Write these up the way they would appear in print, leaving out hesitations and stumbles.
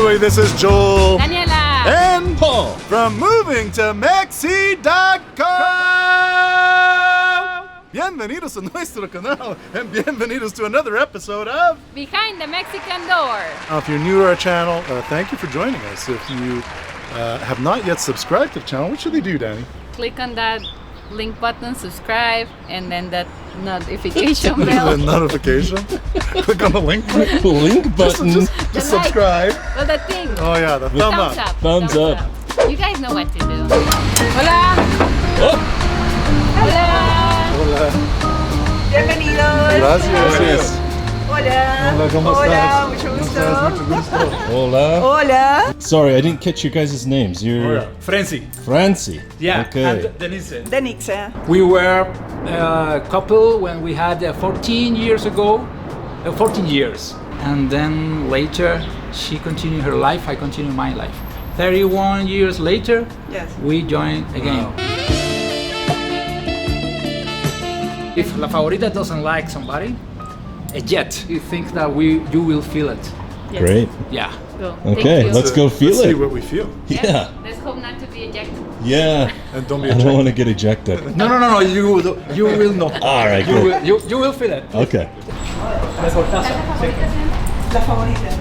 Anyway, this is Joel Daniela and Paul from movingtomexi.com. Bienvenidos a nuestro canal and bienvenidos to another episode of Behind the Mexican Door. If you're new to our channel, thank you for joining us. If you have not yet subscribed to the channel, what should they do, Danny? Click on that link button, subscribe, and then that notification bell. The notification. Click on the link. link button. Just The subscribe. like. Well, the thing. Oh yeah, the thumb Thumbs up. up. Thumbs up. You guys know what to do. Hola. Oh, Hola. Hola. Bienvenidos. Gracias. Hola. Hola, ¿cómo Hola, estás? mucho ¿Cómo gusto. estás? Mucho gusto. hola. Hola. Sorry, I didn't catch you guys' names. You're Francie. Francie. Yeah, Okay. and Denise. Denixa. We were a couple when we had 14 years ago, 14 years. And then later, she continued her life, I continued my life. 31 years later, Yes. we joined again. If La Favorita doesn't like somebody, yet you think that you will feel it. Yes. Great. Yeah. Go. Thank Okay, you. let's go feel Let's see it. what we feel. Yeah. Let's hope not to be ejected. Yeah. And don't be I a don't want to get ejected. No, you will not. All right, You good. you will feel it. Okay. La favorita.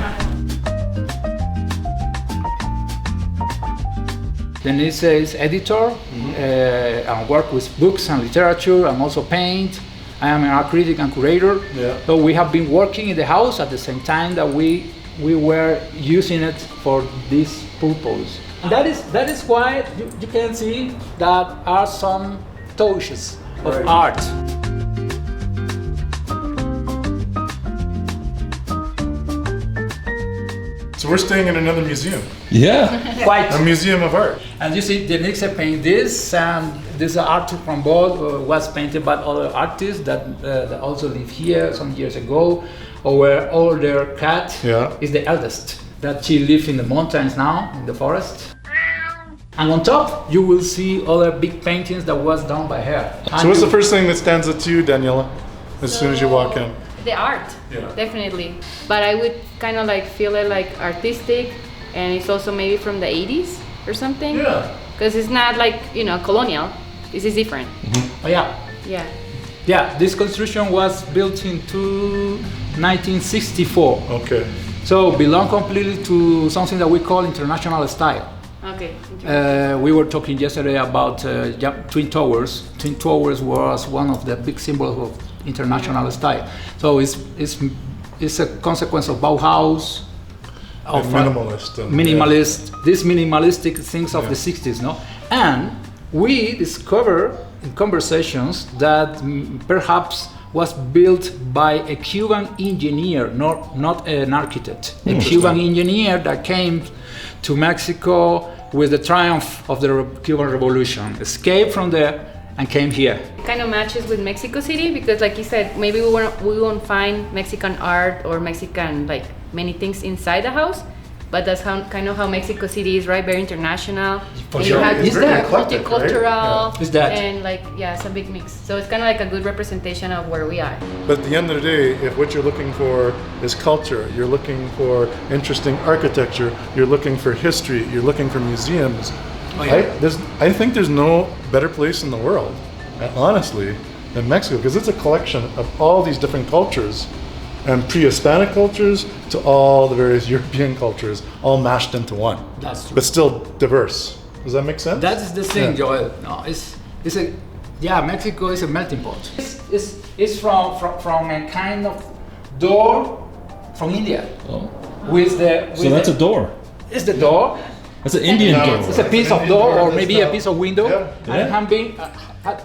Denise is editor and work with books and literature and also paint. I am an art critic and curator. Yeah. So we have been working in the house at the same time that we were using it for this purpose. That is why you can see that are some touches of Right. art. So we're staying in another museum, Yeah. Quite. a museum of art. And you see, Denise painted this, and this art from both was painted by other artists that also live here some years ago. Our older cat Yeah. is the eldest, that she lives in the mountains now, in the forest. And on top, you will see other big paintings that was done by her. So what's the first thing that stands out to you, Daniela, as soon as you walk in? The art, Yeah. definitely. But I would kind of like feel it like artistic, and it's also maybe from the 80s or something. Yeah. Because it's not like, colonial. This is different. Oh, yeah. Yeah. Yeah, this construction was built in 1964. Okay. So belong completely to something that we call international style. Okay. We were talking yesterday about Twin Towers. Twin Towers was one of the big symbols of international style. So it's a consequence of Bauhaus, of minimalist. And, minimalist, these minimalistic things of Yeah. the 60s, no? And we discover in conversations that perhaps was built by a Cuban engineer, not an architect. A Cuban engineer that came to Mexico with the triumph of the Cuban Revolution, escaped from there and came here. It kind of matches with Mexico City because, like you said, maybe we won't find Mexican art or Mexican many things inside the house, but that's how Mexico City is, right? Very international. For And sure. You have It's very that. eclectic, right? multicultural. It's that. And it's a big mix. So it's kind of like a good representation of where we are. But at the end of the day, if what you're looking for is culture, you're looking for interesting architecture, you're looking for history, you're looking for museums, Oh, yeah. I think there's no better place in the world, honestly, than Mexico, because it's a collection of all these different cultures, and pre-Hispanic cultures to all the various European cultures, all mashed into one. That's true. But still diverse. Does that make sense? That is the thing, Yeah. Joel. No, Mexico is a melting pot. It's from a kind of door from India. Oh. So that's a door. It's the door. That's an Indian No, door. It's a piece of door or maybe a piece of window, Yeah. and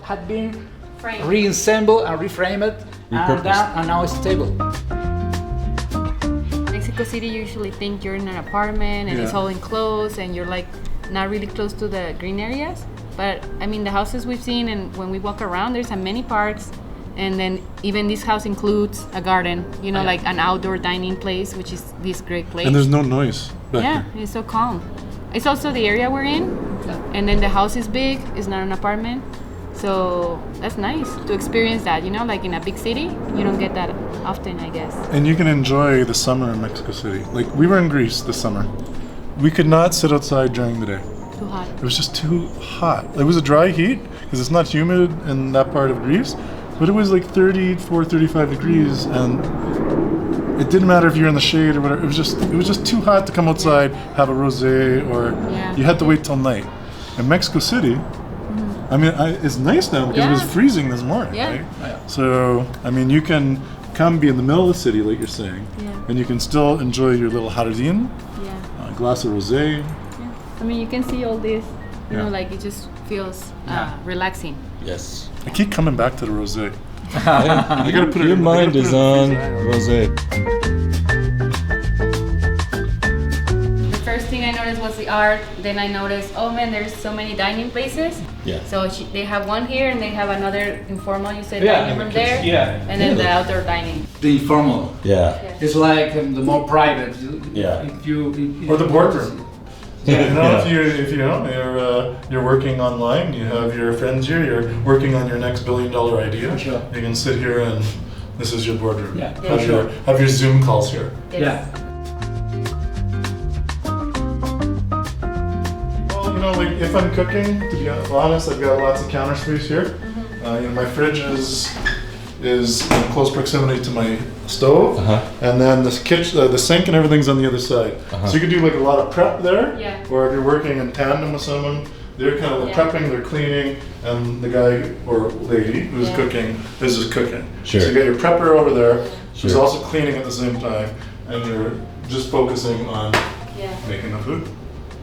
had been Frame. reassembled and reframed, Repurposed. and now it's stable. Mexico City, you usually think you're in an apartment and it's Yeah. all enclosed and you're not really close to the green areas. But I mean, the houses we've seen and when we walk around, there's many parks. And then even this house includes a garden, like an outdoor dining place, which is this great place. And there's no noise back Yeah, here. it's so calm. It's also the area we're in. And then the house is big, it's not an apartment. So that's nice to experience that, you know, like in a big city, you don't get that often, I guess. And you can enjoy the summer in Mexico City. Like we were in Greece this summer. We could not sit outside during the day. Too hot. It was just too hot. It was a dry heat because it's not humid in that part of Greece, but it was like 34, 35 degrees, and it didn't matter if you're in the shade or whatever. It was just too hot to come outside, have a rosé, or you had to wait till night. In Mexico City, I mean, it's nice now because it was freezing this morning, right? So, I mean, you can come be in the middle of the city, like you're saying, and you can still enjoy your little jardín, a glass of rosé. I mean, you can see all this, you know, like it just feels relaxing. Yes. I keep coming back to the rosé. I gotta put it. Your mind is on rosé. The first thing I noticed was the art. Then I noticed, oh man, there's so many dining places. Yeah. So they have one here, and they have another informal. You said dining room there. And then the outdoor dining. The informal. Yeah. It's like the more private. Yeah. Or the boardroom. You know, if you're working online, you have your friends here, you're working on your next $1 billion idea. Sure. You can sit here and this is your boardroom. Yeah. Have your Zoom calls here. Yeah. Well, you know, like if I'm cooking, to be honest, I've got lots of counter space here. You know, my fridge is in close proximity to my stove, and then the kitchen, the sink, and everything's on the other side. So you can do like a lot of prep there, or if you're working in tandem with someone, they're kind of prepping, they're cleaning, and the guy or lady who's cooking is just cooking. Sure. So you got your prepper over there, who's also cleaning at the same time, and you're just focusing on making the food.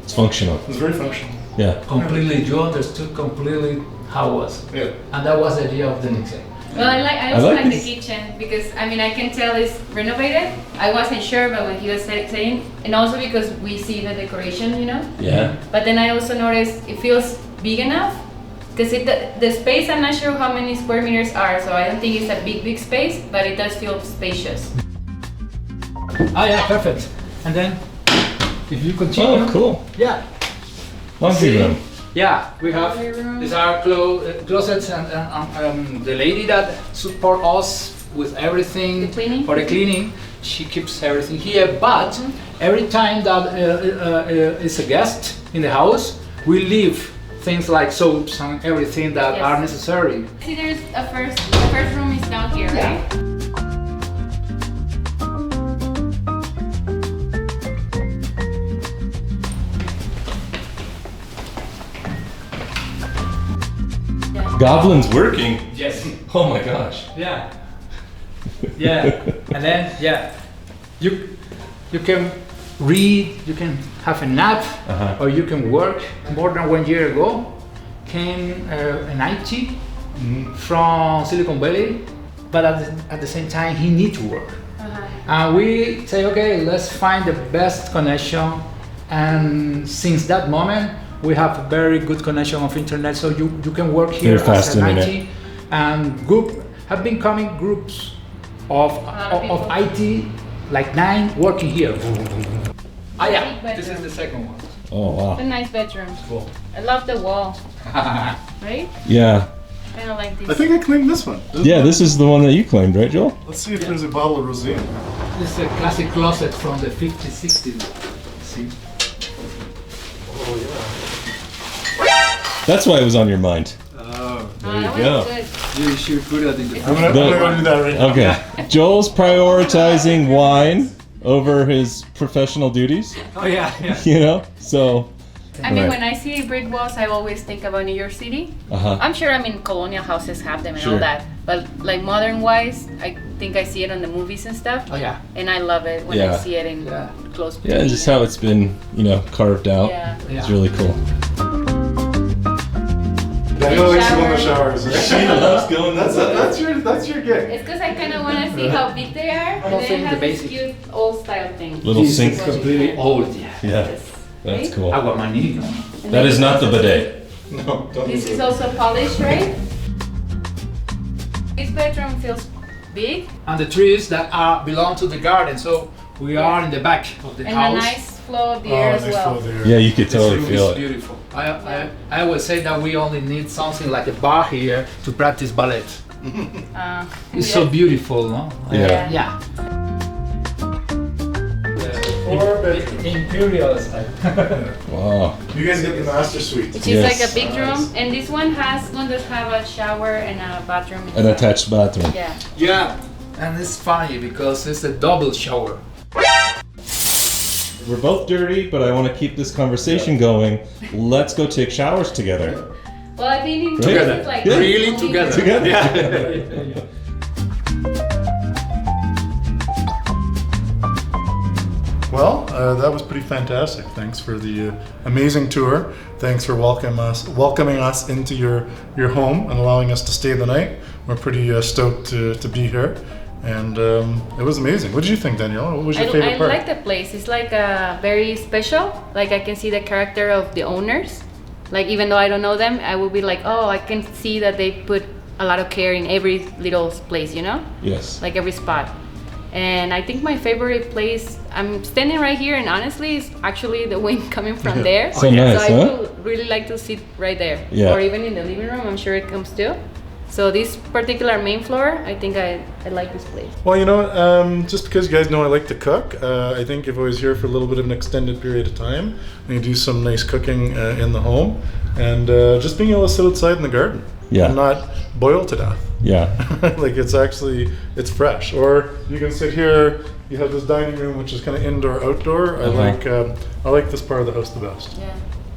It's functional. It's very functional. Yeah. Completely, you understood completely how it was. Yeah. And that was the idea of the next day. Well, I also like the this. kitchen because I mean I can tell it's renovated. I wasn't sure, but when he was saying, and also because we see the decoration, you know. Yeah. But then I also noticed it feels big enough because the space. I'm not sure how many square meters are, so I don't think it's a big space, but it does feel spacious. Oh yeah, perfect. And then if you continue. Oh, cool. Yeah. Laundry room. Yeah, we have these are closets, and the lady that support us with everything for the cleaning, she keeps everything here. But every time that is a guest in the house, we leave things like soaps and everything that are necessary. See, there's the first room is down here, right? Goblin's working. Yes. Oh my gosh. Yeah. Yeah. And then you can read, you can have a nap, or you can work. More than 1 year ago came an IT from Silicon Valley, but at the same time he needs to work. And we say, okay, let's find the best connection. And since that moment, we have a very good connection of internet, so you can work here as an IT. And have been coming groups of IT, like 9 working here. Ah yeah, this is the second one. Oh wow. It's a nice bedroom. Cool. I love the wall. Right? Yeah. I don't like this. I think I claimed this one. This is the one that you claimed, right, Joel? Let's see if there's a bottle of rosé. This is a classic closet from the 50s, 60s. See? Oh yeah. That's why it was on your mind. Oh, There you go. you should put that in the I'm gonna go do that right now. Okay. Joel's prioritizing wine over his professional duties, Oh yeah, yeah. you know? So, I mean, Right. when I see brick walls, I always think about New York City. uh-huh. I'm sure, I mean, colonial houses have them and Sure. all that. But like modern wise, I think I see it on the movies and stuff. Oh yeah. And I love it when I Yeah. see it in Yeah. close. Yeah, and just how it's been, you know, carved out. Yeah. It's really cool. Daniel likes to go in the Shower. showers. She loves going. That's your gig. It's because I kind of want to see how big they are. And then think it has the this basic. cute old style thing. Little This sink. is completely old, yeah. Yeah, Yes. that's Right? cool. Aguamanino. And That then is not the bidet. No, don't This do is it. also polished, right? This bedroom feels big And the trees that belong to the garden, so we are in the back of the and house. a nice flow of the air as well. Yeah, you could totally This room feel is it. beautiful. I would say that we only need something like a bar here to practice ballet. It's so beautiful, no? Yeah. Yeah. Four bedrooms. Imperial style. Wow. You guys get the master suite. Which is like Yes. a big room, and this one does have a shower and a bathroom. An attached bathroom. Yeah. Yeah. And it's funny because it's a double shower. We're both dirty, but I want to keep this conversation going. Let's go take showers together. Well, I think Together. this is like Yeah. Really only- together. Together. Well, that was pretty fantastic. Thanks for the amazing tour. Thanks for welcoming us into your home and allowing us to stay the night. We're pretty stoked to be here, and it was amazing. What did you think, Daniela? What was your favorite I part? like the place. It's like very special. Like I can see the character of the owners. Like even though I don't know them, I will be like, oh, I can see that they put a lot of care in every little place, you know? Yes. Like every spot. And I think my favorite place, I'm standing right here, and honestly, it's actually the wind coming from there. So nice, I huh? would really like to sit right there. Yeah. Or even in the living room, I'm sure it comes too. So this particular main floor, I think I like this place. Well, you know, just because you guys know I like to cook, I think if I was here for a little bit of an extended period of time, we could do some nice cooking in the home, and just being able to sit outside in the garden Yeah. and not boil to death. Yeah. Like it's fresh. Or you can sit here. You have this dining room, which is kind of indoor outdoor. I like this part of the house the best. Yeah.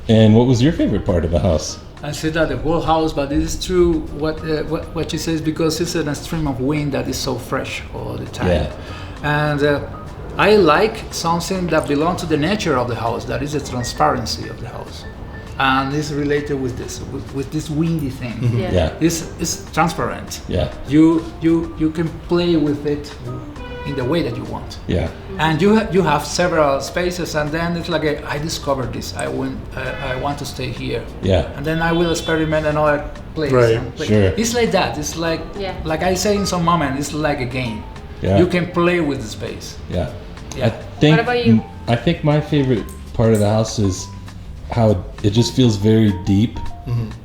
And what was your favorite part of the house? I said that the whole house, but it is true what she says because it's an stream of wind that is so fresh all the time. Yeah. And I like something that belongs to the nature of the house, that is the transparency of the house. And it's related with this windy thing. Yeah. Yeah. It's transparent. Yeah. You can play with it in the way that you want. Yeah. And you have several spaces, and then it's like I discovered this. I want to stay here. Yeah. And then I will experiment another place. Right, and play. sure. It's like that. It's like Yeah. like I say in some moment. It's like a game. Yeah. You can play with the space. Yeah. Yeah. I think, What about you? I think my favorite part of the house is how it just feels very deep,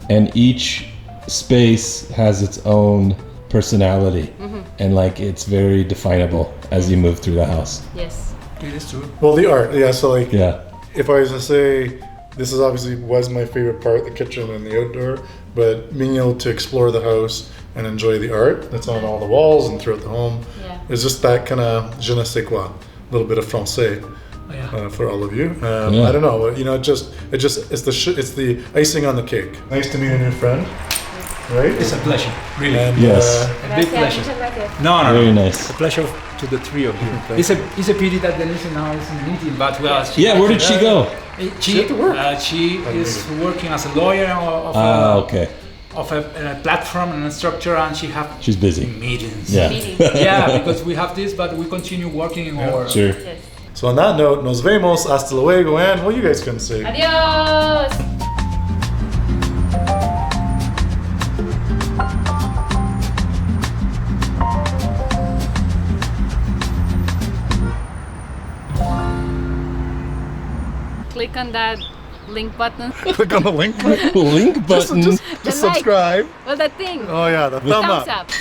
and each space has its own personality, and like it's very definable as you move through the house. Yes. It is true. Well, the art, yeah. So like, Yeah. if I was to say, this is obviously was my favorite part, the kitchen and the outdoor, but being able to explore the house and enjoy the art that's on all the walls and throughout the home Yeah. is just that kind of je ne sais quoi, a little bit of français. Yeah. For all of you, Yeah. I don't know. You know, it's the icing on the cake. Nice to meet a new friend, right? It's a pleasure, really. And, Yes. A big pleasure. Muchas gracias. No, Very nice. A pleasure to the three of you. It's a pity that Denise now is in meeting, but well. Yeah. Where did she go? She had to work. She is working as a lawyer of Okay. a platform and a structure, and she have She's busy. meetings. Yeah. Meeting. Yeah, because we have this, but we continue working in our. Sure. Yes. So on that note, nos vemos, hasta luego, and well, you guys can say. Adios. Click on that link button. Click on the link button. Link button. Just The like. subscribe. Well, that thing. Oh yeah, the thumb Thumbs up. up.